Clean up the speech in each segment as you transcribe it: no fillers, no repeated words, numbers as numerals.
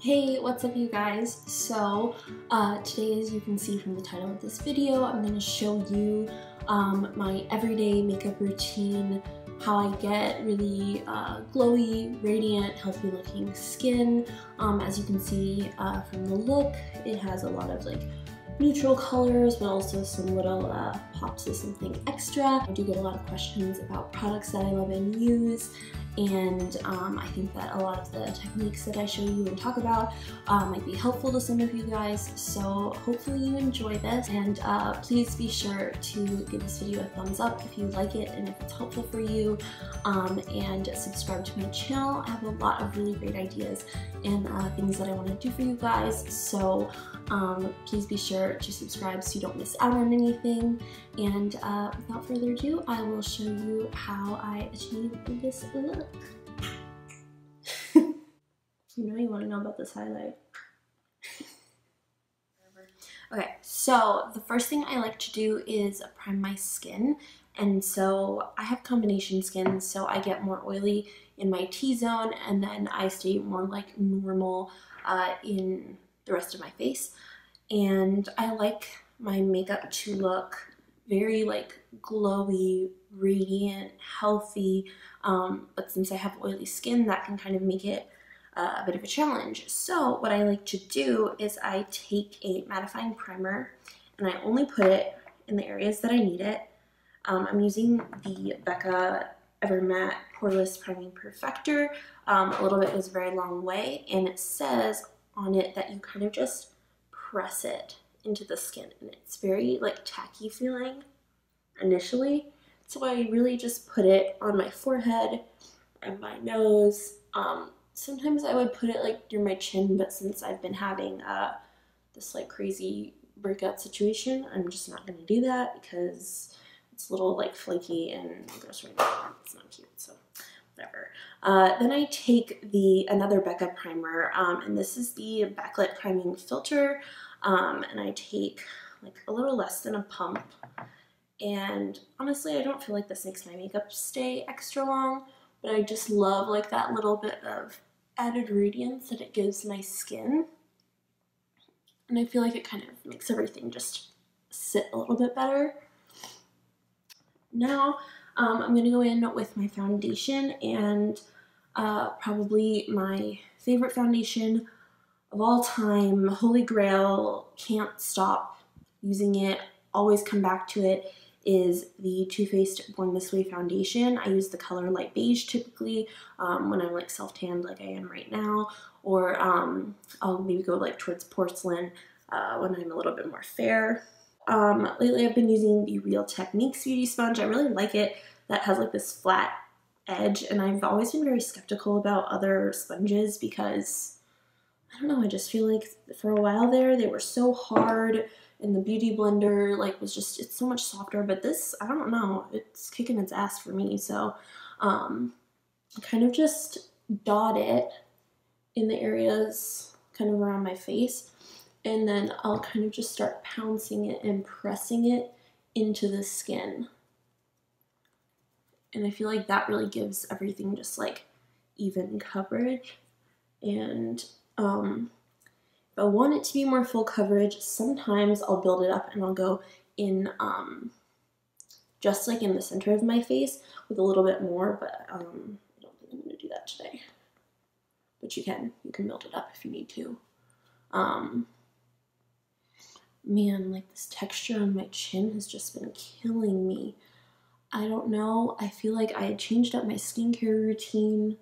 Hey, what's up you guys? So today, as you can see from the title of this video, I'm going to show you my everyday makeup routine, how I get really glowy, radiant, healthy looking skin. As you can see from the look, it has a lot of like neutral colors, but also some little pops of something extra. I do get a lot of questions about products that I love and use, and I think that a lot of the techniques that I show you and talk about might be helpful to some of you guys, so hopefully you enjoy this, and please be sure to give this video a thumbs up if you like it and if it's helpful for you, and subscribe to my channel. I have a lot of really great ideas and things that I want to do for you guys, so please be sure to subscribe so you don't miss out on anything. And without further ado, I will show you how I achieve this look. You know you want to know about this highlight. Okay, so the first thing I like to do is prime my skin. And so I have combination skin, so I get more oily in my T-zone, and then I stay more like normal in the rest of my face. And I like my makeup to look very like glowy, radiant, healthy, but since I have oily skin, that can kind of make it a bit of a challenge. So what I like to do is I take a mattifying primer and I only put it in the areas that I need it. I'm using the Becca Ever Matte Poreless Priming Perfector. A little bit goes a very long way, and it says on it that you kind of just press it into the skin, and it's very like tacky feeling initially, so I really just put it on my forehead and my nose. Sometimes I would put it like near my chin, but since I've been having this like crazy breakout situation, I'm just not going to do that because it's a little like flaky and gross right now. It's not cute, so whatever. Then I take another Becca primer, and this is the Backlight Priming Filter, and I take like a little less than a pump, and honestly I don't feel like this makes my makeup stay extra long, but I just love like that little bit of added radiance that it gives my skin, and I feel like it kind of makes everything just sit a little bit better. Now I'm going to go in with my foundation, and probably my favorite foundation of all time, holy grail, can't stop using it, always come back to it, is the Too Faced Born This Way foundation. I use the color light beige typically when I'm like self-tanned like I am right now, or I'll maybe go like towards porcelain when I'm a little bit more fair. Lately I've been using the Real Techniques Beauty Sponge. I really like it. That has like this flat edge, and I've always been very skeptical about other sponges because, I don't know, I just feel like for a while there they were so hard, and the Beauty Blender like was just, it's so much softer, but this, I don't know, it's kicking its ass for me. So I kind of just dot it in the areas kind of around my face, and then I'll kind of just start pouncing it and pressing it into the skin. And I feel like that really gives everything just like even coverage. And if I want it to be more full coverage, sometimes I'll build it up and I'll go in just like in the center of my face with a little bit more, but I don't think I'm going to do that today. But you can build it up if you need to. Man, like this texture on my chin has just been killing me. I don't know, I feel like I had changed up my skincare routine,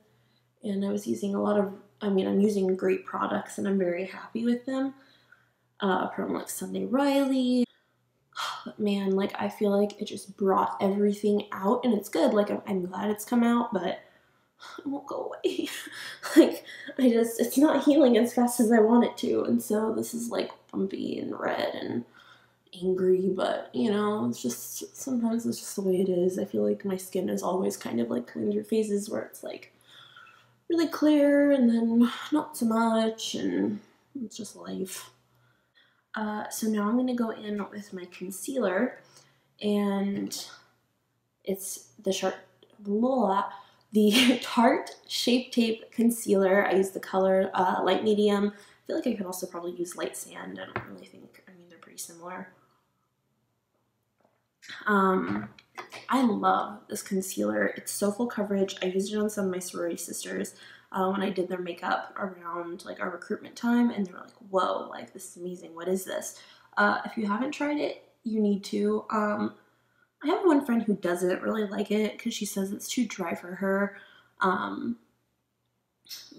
and I was using a lot of, I'm using great products and I'm very happy with them, from like Sunday Riley. But man, like I feel like it just brought everything out, and it's good, like I'm glad it's come out, but it won't go away. Like it's not healing as fast as I want it to, and so this is like bumpy and red and angry, but you know, it's just, sometimes it's just the way it is. I feel like my skin is always kind of like cleanser phases where it's like really clear and then not so much, and it's just life. So now I'm going to go in with my concealer, and it's the the Tarte Shape Tape Concealer. I use the color light medium. I feel like I could also probably use light sand. I don't really think, I mean, they're pretty similar. I love this concealer. It's so full coverage. I used it on some of my sorority sisters when I did their makeup around like our recruitment time, and they were like, whoa, like this is amazing. What is this? If you haven't tried it, you need to. I have one friend who doesn't really like it because she says it's too dry for her.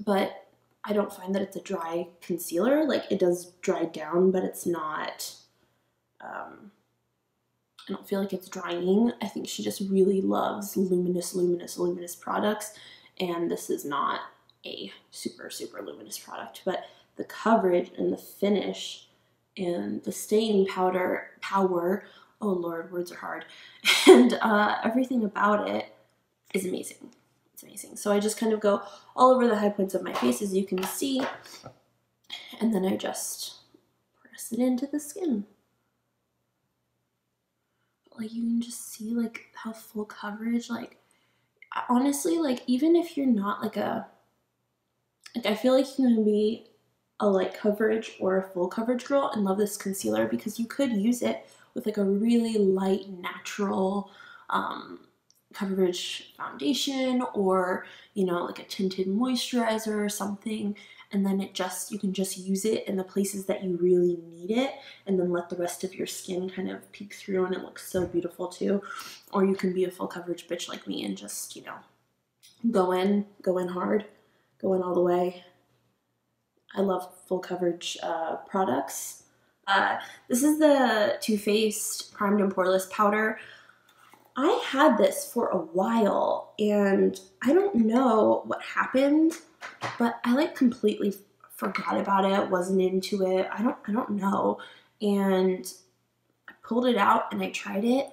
But I don't find that it's a dry concealer. Like, it does dry down, but it's not, I don't feel like it's drying. I think she just really loves luminous products, and this is not a super luminous product, but the coverage and the finish and the staying power, oh Lord, words are hard, and everything about it is amazing. It's amazing. So I just kind of go all over the high points of my face, as you can see, and then I just press it into the skin. Like, you can just see like how full coverage, like honestly, like even if you're not like I feel like you can be a light coverage or a full coverage girl and love this concealer, because you could use it with like a really light natural coverage foundation, or you know, like a tinted moisturizer or something, and then you can just use it in the places that you really need it, and then let the rest of your skin kind of peek through, and it looks so beautiful too. Or you can be a full coverage bitch like me and just, you know, go in hard, go in all the way. I love full coverage products. This is the Too Faced Primed and Poreless Powder. I had this for a while, and I don't know what happened, but I like completely forgot about it, wasn't into it. I don't know. And I pulled it out and I tried it.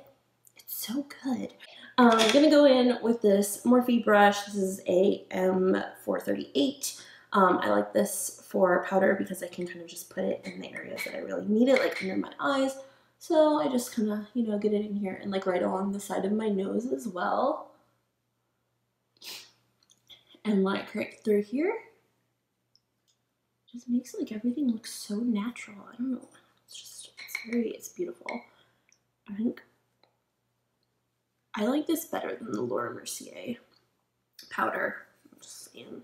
It's so good. I'm gonna go in with this Morphe brush. This is a M438. I like this for powder because I can kind of just put it in the areas that I really need it, like under my eyes. So I just kind of, you know, get it in here and like right along the side of my nose as well. And like right through here. Just makes like everything look so natural. I don't know. It's beautiful. I think I like this better than the Laura Mercier powder. I'm just saying.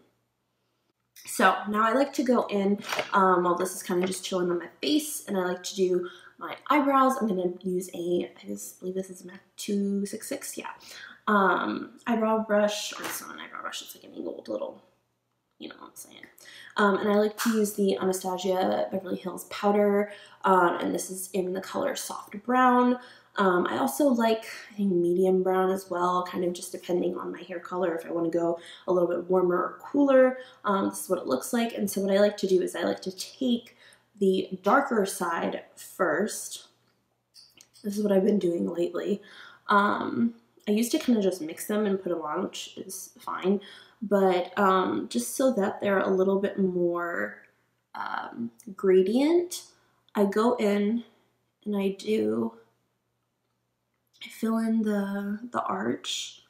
So now I like to go in, while this is kind of just chilling on my face, and I like to do my eyebrows. I'm going to use I believe this is MAC 266, yeah. Eyebrow brush, or it's not an eyebrow brush, it's like an angled little, you know what I'm saying. And I like to use the Anastasia Beverly Hills powder, and this is in the color Soft Brown. I also like, I think, medium brown as well, kind of just depending on my hair color. If I want to go a little bit warmer or cooler, this is what it looks like. And so what I like to do is I like to take the darker side first. This is what I've been doing lately. I used to kind of just mix them and put them on, which is fine, but just so that they're a little bit more gradient, I go in and I fill in the arch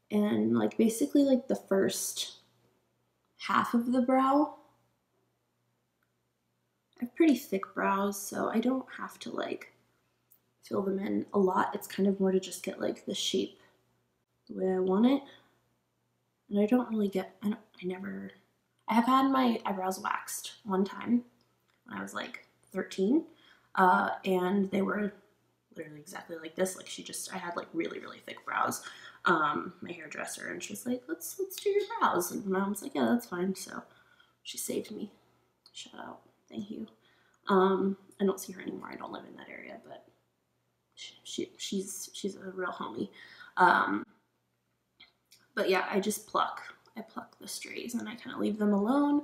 and like basically like the first half of the brow. I have pretty thick brows, so I don't have to like fill them in a lot. It's kind of more to just get like the shape the way I want it. And I don't really get, I have had my eyebrows waxed one time when I was like 13, and they were literally exactly like this. Like I had like really thick brows. My hairdresser, and she's like, let's do your brows, and I was like, yeah, that's fine. So she saved me. Shout out, thank you. I don't see her anymore. I don't live in that area, but she's a real homie. But yeah, I pluck the strays and I kind of leave them alone,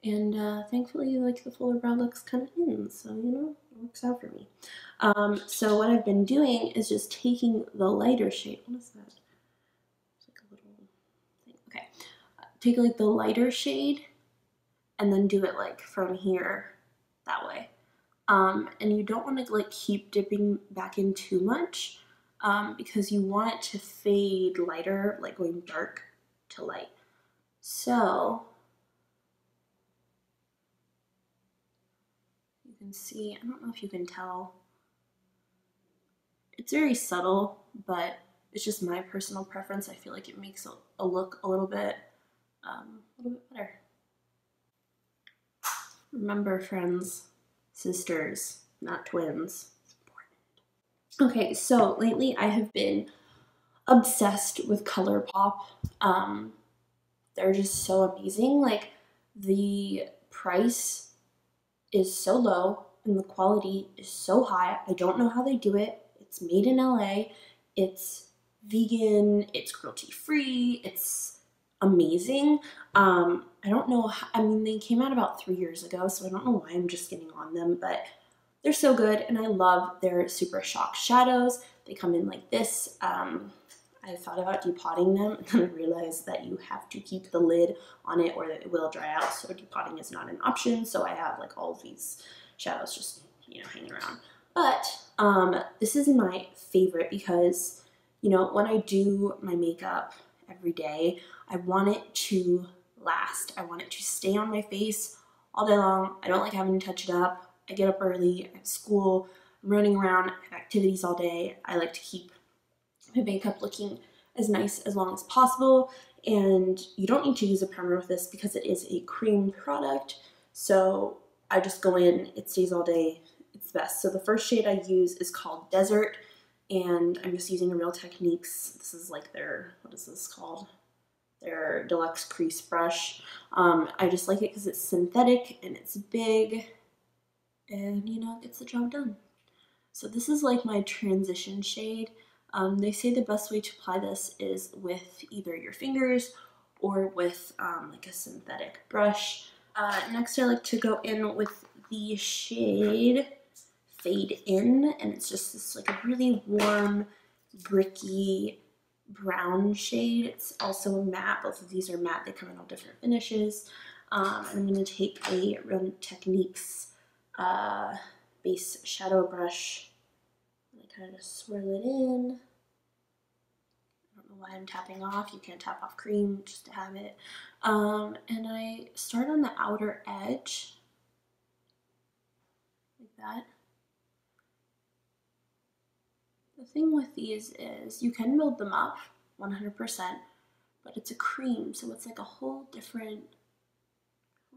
and thankfully like the fuller brow looks kind of in, so you know, it works out for me. So what I've been doing is just taking the lighter shade. What is that? It's like a little thing. Okay, take like the lighter shade and then do it like from here that way. And you don't want to like keep dipping back in too much, because you want it to fade lighter, like going dark to light. So you can see, I don't know if you can tell, it's very subtle, but it's just my personal preference. I feel like it makes a look a little bit better. Remember, friends, sisters, not twins. It's important. Okay, so lately I have been obsessed with Colourpop. They're just so amazing. Like, the price is so low and the quality is so high. I don't know how they do it. It's made in LA. It's vegan. It's cruelty-free. It's amazing. I don't know how, I mean, they came out about 3 years ago, so I don't know why I'm just getting on them, but they're so good, and I love their Supershock shadows. They come in like this. I thought about depotting them, and then I realized that you have to keep the lid on it or it will dry out, so depotting is not an option. So I have like all of these shadows just, you know, hanging around. But this is my favorite because, you know, when I do my makeup every day, I want it to last. I want it to stay on my face all day long. I don't like having to touch it up. I get up early, I have school, I'm running around, I have activities all day. I like to keep my makeup looking as nice as long as possible, and you don't need to use a primer with this because it is a cream product. So I just go in, it stays all day, it's the best. So the first shade I use is called Desert, and I'm just using a Real Techniques. This is like their, what is this called? Their deluxe crease brush. I just like it because it's synthetic and it's big, and you know, it gets the job done. So this is like my transition shade. They say the best way to apply this is with either your fingers or with like a synthetic brush. Next I like to go in with the shade Fade In, and it's just this like a really warm, bricky brown shade. It's also matte. Both of these are matte. They come in all different finishes. And I'm going to take a Real Techniques base shadow brush. I kind of just swirl it in. I don't know why I'm tapping off. You can't tap off cream just to have it. And I start on the outer edge, like that. The thing with these is you can build them up 100%, but it's a cream, so it's like a whole different,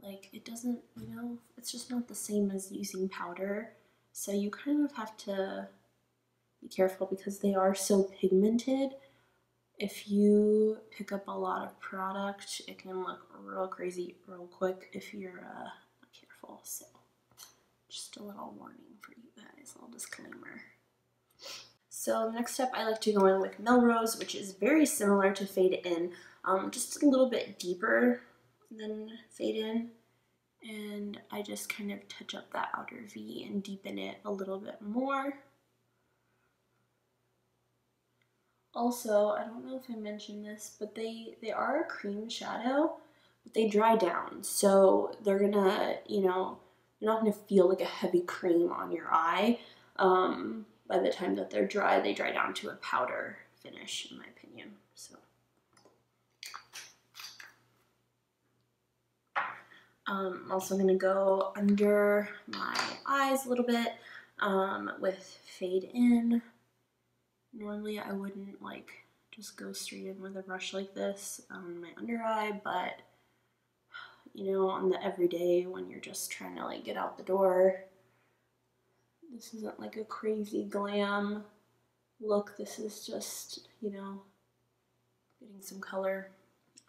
like, it doesn't, you know, it's just not the same as using powder. So you kind of have to be careful because they are so pigmented. If you pick up a lot of product, it can look real crazy real quick if you're not careful. So just a little warning for you guys, a little disclaimer. So next step, I like to go in with Melrose, which is very similar to Fade In, just a little bit deeper than Fade In. And I just kind of touch up that outer V and deepen it a little bit more. Also, I don't know if I mentioned this, but they are a cream shadow, but they dry down. So they're gonna, you know, you're not gonna feel like a heavy cream on your eye. By the time that they're dry, they dry down to a powder finish, in my opinion. So I'm also going to go under my eyes a little bit with Fade In. Normally I wouldn't like just go straight in with a brush like this on my under eye, but you know, on the everyday when you're just trying to like get out the door, this isn't like a crazy glam look. This is just, you know, getting some color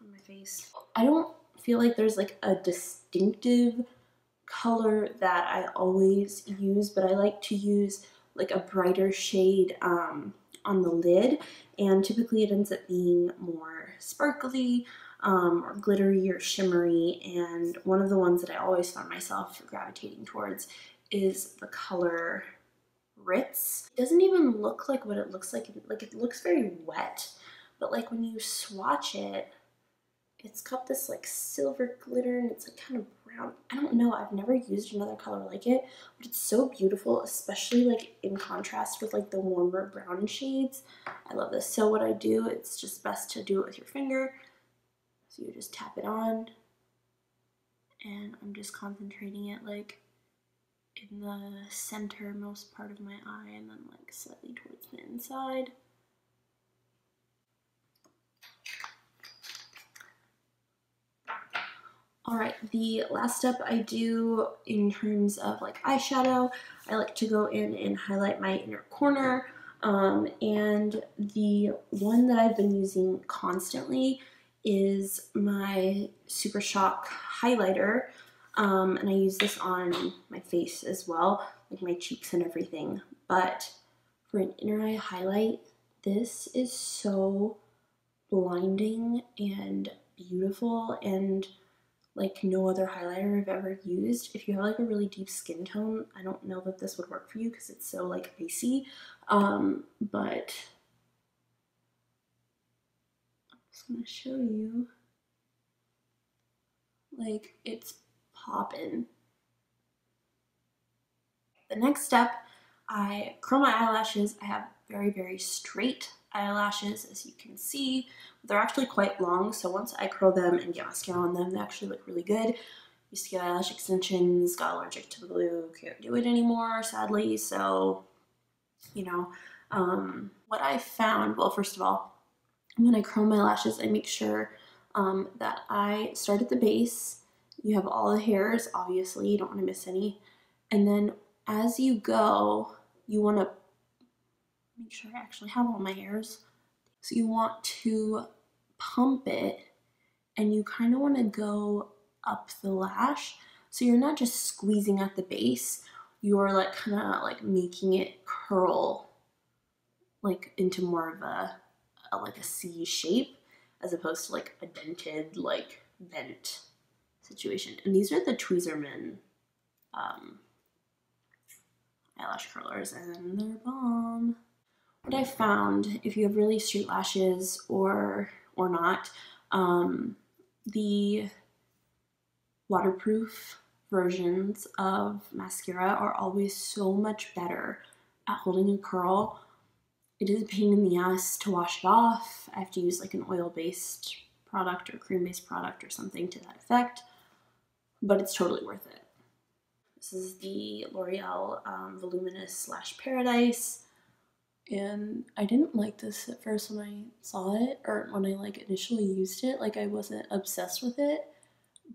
on my face. I don't feel like there's like a distinctive color that I always use, but I like to use like a brighter shade on the lid, and typically it ends up being more sparkly or glittery or shimmery, and one of the ones that I always found myself gravitating towards is the color Ritz. It doesn't even look like what it looks like. Like, it looks very wet, but like when you swatch it, it's got this like silver glitter and it's like kind of brown. I don't know, I've never used another color like it, but it's so beautiful, especially like in contrast with like the warmer brown shades. I love this. So what I do, it's just best to do it with your finger, So you just tap it on, and I'm just concentrating it like in the centermost part of my eye and then like slightly towards the inside. Alright, the last step I do in terms of like eyeshadow, I like to go in and highlight my inner corner. And the one that I've been using constantly is my Supershock highlighter. And I use this on my face as well, like my cheeks and everything. But for an inner eye highlight, this is so blinding and beautiful and like no other highlighter I've ever used. If you have like a really deep skin tone, I don't know that this would work for you because it's so like icy. But I'm just gonna show you. Like, it's poppin'. The next step, I curl my eyelashes. I have very, very straight eyelashes, as you can see. They're actually quite long, so once I curl them and get mascara on them, they actually look really good. Used to get eyelash extensions, got allergic to the glue, can't do it anymore, sadly. So, you know, what I found, well, first of all, when I curl my lashes, I make sure that I start at the base. You have all the hairs, obviously, you don't want to miss any. And then as you go, you want to make sure I actually have all my hairs. So you want to pump it, and you kind of want to go up the lash. So you're not just squeezing at the base, you're like kind of like making it curl like into more of a like a C shape, as opposed to like a dented, like bent situation. And these are the Tweezerman eyelash curlers, and they're bomb. What I found, if you have really straight lashes or not, the waterproof versions of mascara are always so much better at holding a curl. It is a pain in the ass to wash it off. I have to use like an oil-based product or cream-based product or something to that effect, but it's totally worth it. This is the L'Oreal Voluminous / Paradise, and I didn't like this at first when I saw it, or when I like initially used it. Like, I wasn't obsessed with it,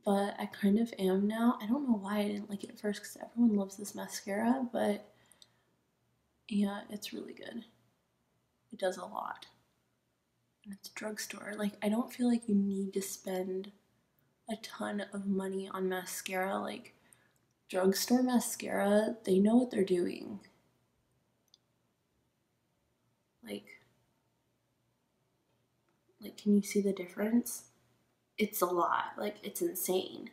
but I kind of am now. I don't know why I didn't like it at first, because everyone loves this mascara, but yeah, it's really good. It does a lot. And it's drugstore. Like, I don't feel like you need to spend a ton of money on mascara. Like, drugstore mascara, they know what they're doing. Like, can you see the difference? It's a lot. Like, it's insane.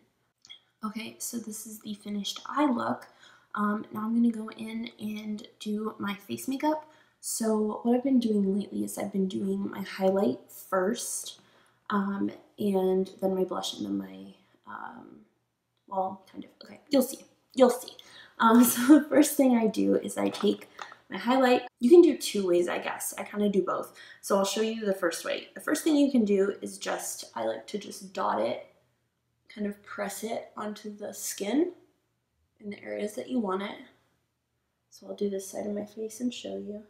Okay, so this is the finished eye look. Now I'm gonna go in and do my face makeup. So what I've been doing lately is I've been doing my highlight first, and then my blush, and then my, well, kind of, okay, you'll see. So the first thing I do is I take my highlight. You can do two ways, I guess. I kind of do both. So I'll show you the first way. The first thing you can do is I like to just dot it, kind of press it onto the skin in the areas that you want it. So I'll do this side of my face and show you.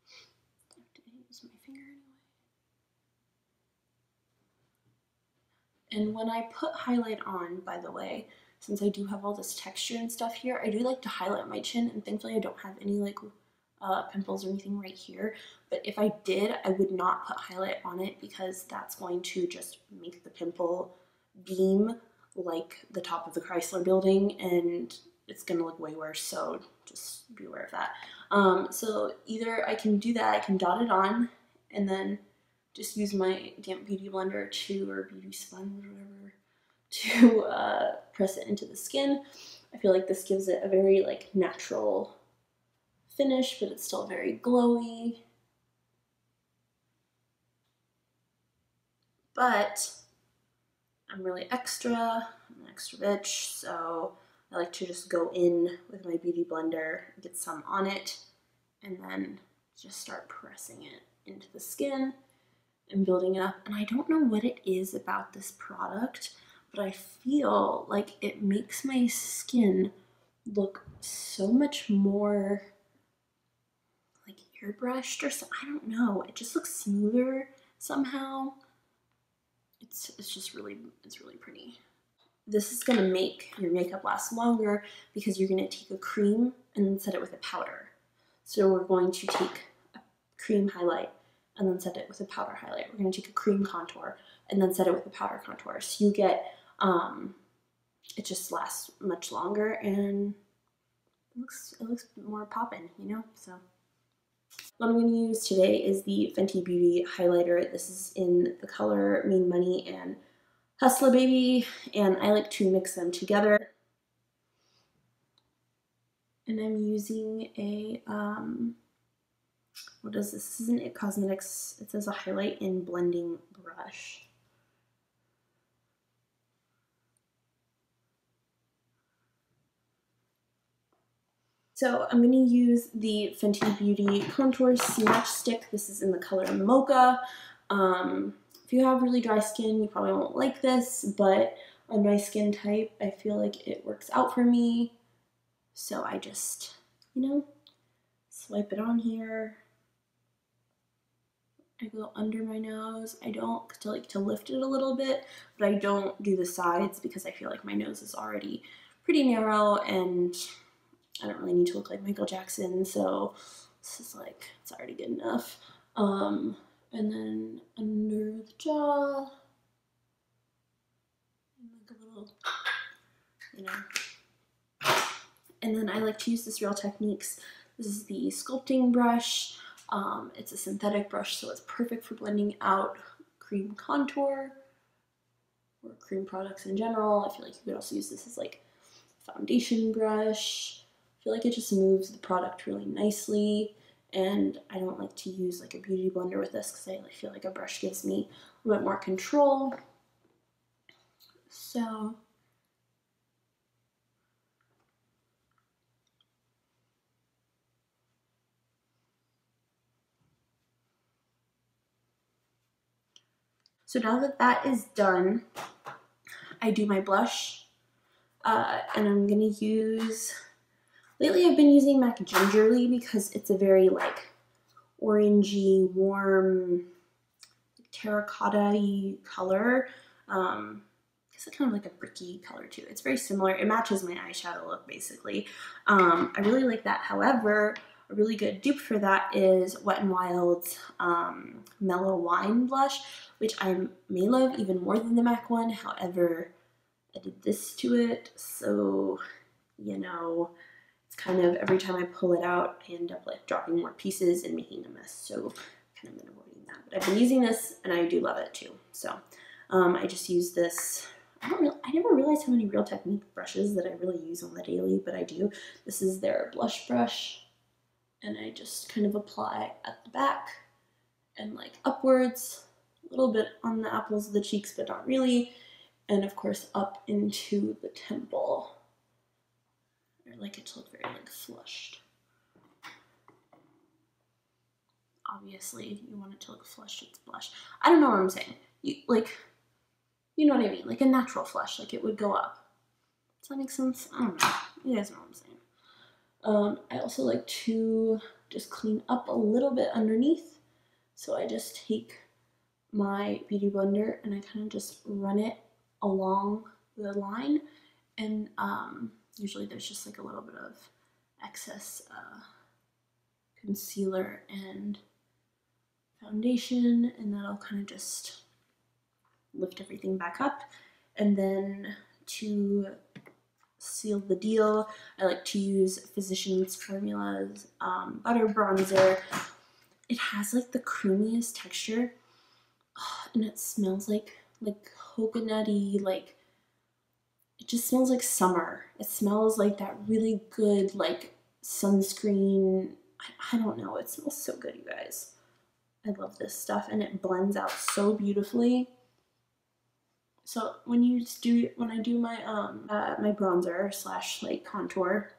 I have to use my finger anyway. And when I put highlight on, by the way, since I do have all this texture and stuff here, I do like to highlight my chin, and thankfully I don't have any like pimples or anything right here. But if I did, I would not put highlight on it, because that's going to just make the pimple beam like the top of the Chrysler building, and it's gonna look way worse, so just be aware of that. So either I can do that, I can dot it on, and then just use my damp beauty blender or beauty sponge, whatever, to press it into the skin. I feel like this gives it a very like natural finish, but it's still very glowy. But I'm really extra, I'm an extra bitch, so I like to just go in with my beauty blender, get some on it, and then just start pressing it into the skin. and building it up. And I don't know what it is about this product, but I feel like it makes my skin look so much more like airbrushed or something. I don't know. It just looks smoother somehow. It's really pretty. This is gonna make your makeup last longer because you're gonna take a cream and then set it with a powder. So we're going to take a cream highlight and then set it with a powder highlight. We're gonna take a cream contour and then set it with a powder contour. So you get, it just lasts much longer and it looks more poppin', you know, so. What I'm going to use today is the Fenty Beauty highlighter. This is in the color Mean Money and Hustler Baby, and I like to mix them together. And I'm using a, what is this? This is an It Cosmetics, it says a highlight and blending brush. So I'm going to use the Fenty Beauty Contour Smudge Stick. This is in the color Mocha. If you have really dry skin, you probably won't like this, but on my skin type, I feel like it works out for me. So I just, you know, swipe it on here. I go under my nose. I don't like to lift it a little bit, but I don't do the sides because I feel like my nose is already pretty narrow and I don't really need to look like Michael Jackson, so this is like, it's already good enough. And then under the jaw, like a little, you know. And then I like to use this Real Techniques. This is the sculpting brush. It's a synthetic brush, so it's perfect for blending out cream contour or cream products in general. I feel like you could also use this as like a foundation brush. I feel like it just moves the product really nicely, and I don't like to use like a beauty blender with this because I feel like a brush gives me a little bit more control. So now that that is done, I do my blush, and I'm gonna use, lately I've been using MAC Gingerly because it's a very like orangey, warm, terracotta-y color. It's kind of like a bricky color too. It's very similar. It matches my eyeshadow look basically. I really like that. However, a really good dupe for that is Wet n Wild's Mellow Wine blush, which I may love even more than the MAC one. However, I did this to it, so you know, it's kind of every time I pull it out, I end up like dropping more pieces and making a mess. So kind of been avoiding that. But I've been using this and I do love it too. So I just use this. I never realized how many Real Technique brushes that I really use on the daily, but I do. This is their blush brush, and I just kind of apply at the back and like upwards, a little bit on the apples of the cheeks, but not really, and of course up into the temple. I like it to look very like flushed. Obviously, you want it to look flushed, it's blush. I don't know what I'm saying. You know what I mean? Like a natural flush, like it would go up. Does that make sense? I don't know. You guys know what I'm saying. I also like to just clean up a little bit underneath. So I just take my beauty blender and I kind of just run it along the line. And usually there's just like a little bit of excess concealer and foundation, and that'll kind of just lift everything back up. And then to seal the deal, I like to use Physicians Formula's Butter Bronzer. It has like the creamiest texture, and it smells like coconutty, like it just smells like summer. It smells like that really good like sunscreen. I don't know, it smells so good, you guys. I love this stuff, and it blends out so beautifully. So when I do my my bronzer slash like contour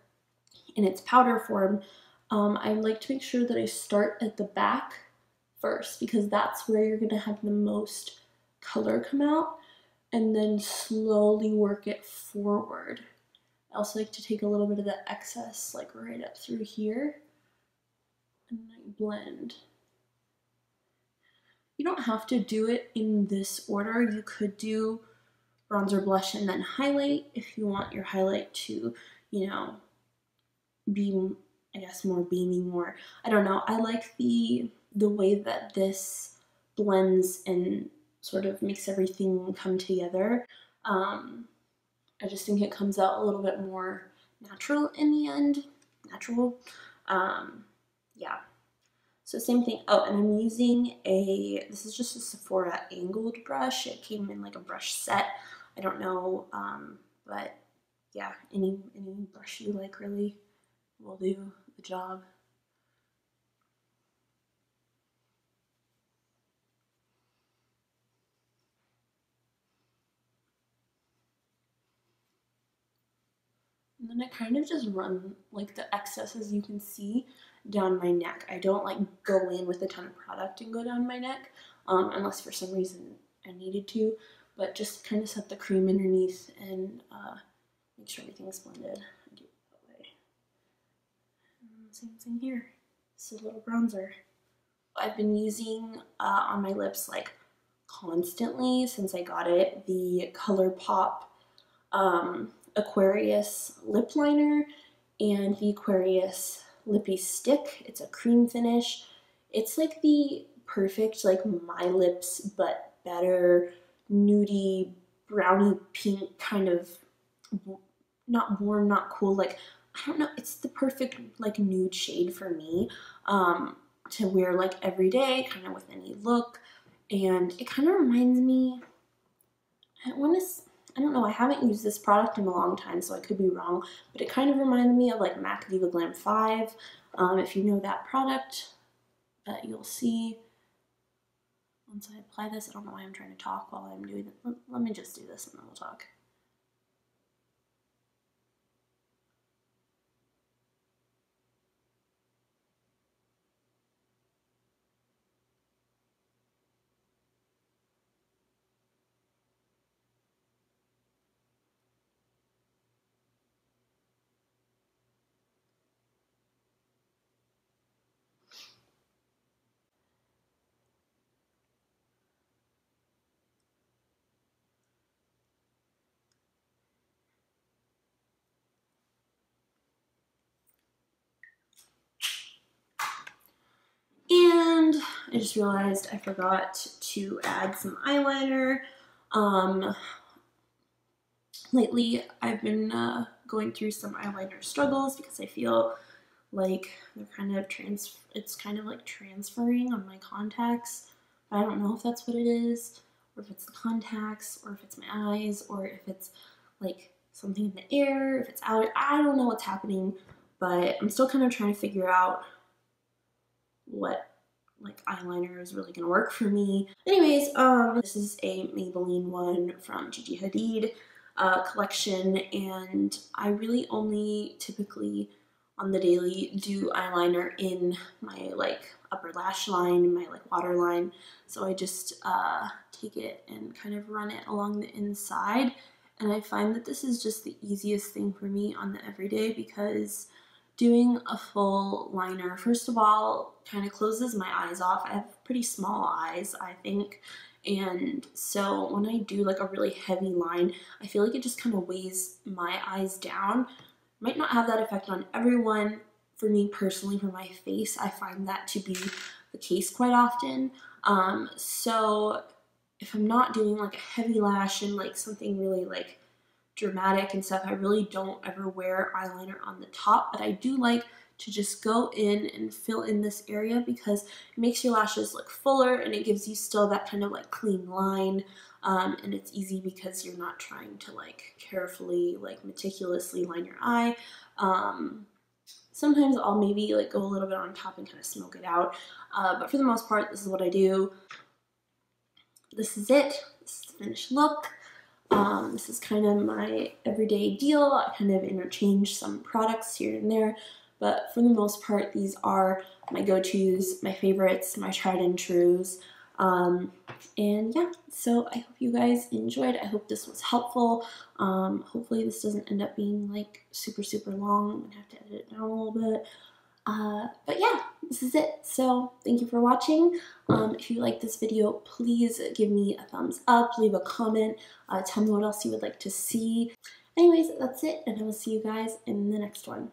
in its powder form, I like to make sure that I start at the back first because that's where you're gonna have the most color come out, and then slowly work it forward. I also like to take a little bit of the excess like right up through here and like blend. You don't have to do it in this order. You could do bronzer, blush, and then highlight if you want your highlight to, you know, be, I guess, more beamy, more, I don't know. I like the way that this blends and sort of makes everything come together. I just think it comes out a little bit more natural in the end. Natural. Yeah. So same thing. Oh, and I'm using this is just a Sephora angled brush. It came in like a brush set. I don't know, but yeah, any brush you like really will do the job. And then I kind of just run like the excess, as you can see, down my neck. I don't like go in with a ton of product and go down my neck, unless for some reason I needed to, but just kind of set the cream underneath and make sure everything's blended. I do it that way. And same thing here. It's a little bronzer. I've been using on my lips like constantly since I got it, the Colourpop Aquarius lip liner and the Aquarius Lippy stick. It's a cream finish. It's like the perfect like my lips but better nudie brownie pink kind of, not warm, not cool, like I don't know, it's the perfect like nude shade for me to wear like every day, kind of with any look. And it kind of reminds me, I don't know, I haven't used this product in a long time, so I could be wrong, but it kind of reminded me of like MAC Diva Glam 5. If you know that product, you'll see once I apply this. I don't know why I'm trying to talk while I'm doing it. Let me just do this and then we'll talk. And I just realized I forgot to add some eyeliner. Lately I've been going through some eyeliner struggles because I feel like they're kind of it's kind of like transferring on my contacts. I don't know if that's what it is, or if it's the contacts, or if it's my eyes, or if it's like something in the air, if it's out. I don't know what's happening, but I'm still kind of trying to figure out what like eyeliner is really gonna work for me. Anyways, this is a Maybelline one from Gigi Hadid collection, and I really only typically on the daily do eyeliner in my like upper lash line, my like waterline. So I just take it and kind of run it along the inside, and I find that this is just the easiest thing for me on the everyday because doing a full liner, first of all, kind of closes my eyes off. I have pretty small eyes, I think, and so when I do like a really heavy line, I feel like it just kind of weighs my eyes down. Might not have that effect on everyone. For me personally, for my face, I find that to be the case quite often. So if I'm not doing like a heavy lash and like something really like dramatic and stuff, I really don't ever wear eyeliner on the top, but I do like to just go in and fill in this area because it makes your lashes look fuller and it gives you still that kind of like clean line, and it's easy because you're not trying to like carefully like meticulously line your eye. Sometimes I'll maybe like go a little bit on top and kind of smoke it out, but for the most part this is what I do. This is it. This is the finished look. This is kind of my everyday deal. I kind of interchange some products here and there, but for the most part, these are my go-tos, my favorites, my tried and trues. And yeah, so I hope you guys enjoyed. I hope this was helpful. Hopefully this doesn't end up being like super long. I'm gonna have to edit it down a little bit. But yeah, this is it. So thank you for watching. If you like this video, please give me a thumbs up, leave a comment, tell me what else you would like to see. Anyways, that's it, and I will see you guys in the next one.